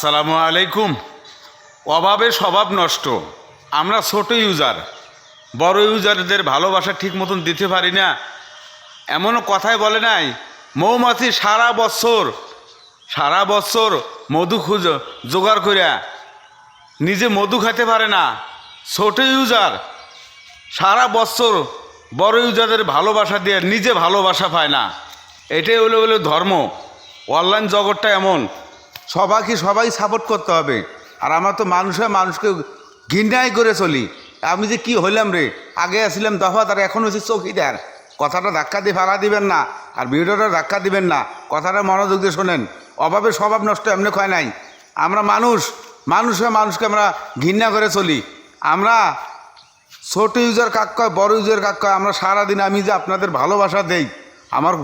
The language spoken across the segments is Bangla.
আসসালামু আলাইকুম। অভাবে স্বভাব নষ্ট। আমরা ছোট ইউজার, বড় ইউজারদের ভালোবাসা ঠিক মতন দিতে পারি না। এমনও কথাই বলে নাই, মৌমাছি সারা বছর মধু জোগাড় করিয়া নিজে মধু খেতে পারে না। ছোট ইউজার সারা বছর বড় ইউজারদের ভালোবাসা দিয়ে নিজে ভালোবাসা পায় না। এটাই হলো ধর্ম। অনলাইন জগৎটা এমন, সবাই সাপোর্ট করতে হবে। আর আমরা তো মানুষকে ঘৃণাই করে চলি। আমি যে কি হইলাম রে, আগে আসছিলাম দফাদার, এখন হচ্ছে চৌকিদার। কথাটা ধাক্কা দিয়ে ফেলা দিবেন না, আর ভিডিওটা ধাক্কা দিবেন না, কথাটা মনোযোগ দিয়ে শোনেন। অভাবে স্বভাব নষ্ট এমনি হয় নাই। আমরা মানুষকে আমরা ঘৃণা করে চলি। আমরা ছোট ইউজার কাক কয়, বড় ইউজার কাক কয়। আমরা সারাদিন আমি যে আপনাদের ভালোবাসা দেই, আমার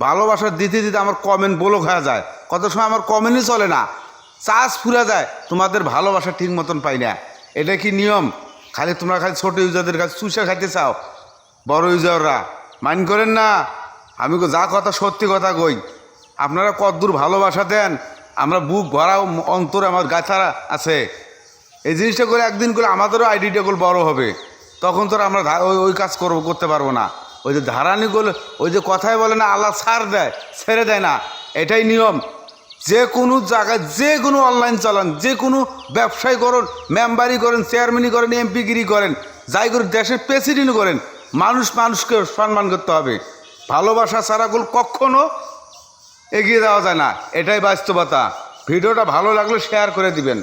ভালোবাসা দিতে দিতে আমার কমেন্ট ব্লক হয়ে যায়। কত সময় আমার কমেন্টই চলে না, চার্জ ফুরা যায়। তোমাদের ভালোবাসা ঠিক মতন পাই না। এটা কি নিয়ম? তোমরা ছোট ইউজারদের কাছে চুষে খাইতে চাও, বড় ইউজাররা মাইন্ড করেন না। আমি যা কথা সত্যি কথা কই। আপনারা কতদূর ভালোবাসা দেন, আমরা বুক ভরাও অন্তরে আমার গাছারা আছে। এই জিনিসটা করে একদিন করে আমাদেরও আইডিটা গোল বড় হবে। তখন তো আমরা ওই কাজ করতে পারবো না। ওই যে ধারানি গোল, ওই যে কথাই বলে না, আল্লাহ ছেড়ে দেয় না। এটাই নিয়ম। যে কোনো জায়গায়, যে কোনো অনলাইন চালান, যে কোনো ব্যবসায় করুন, মেম্বারি করেন, চেয়ারম্যানই করেন, এমপিগিরি করেন, যাই করে দেশের প্রেসিডেন্ট করেন, মানুষকে সম্মান করতে হবে। ভালোবাসা ছাড়া গোল কখনো এগিয়ে যাওয়া যায় না। এটাই বাস্তবতা। ভিডিওটা ভালো লাগলে শেয়ার করে দিবেন।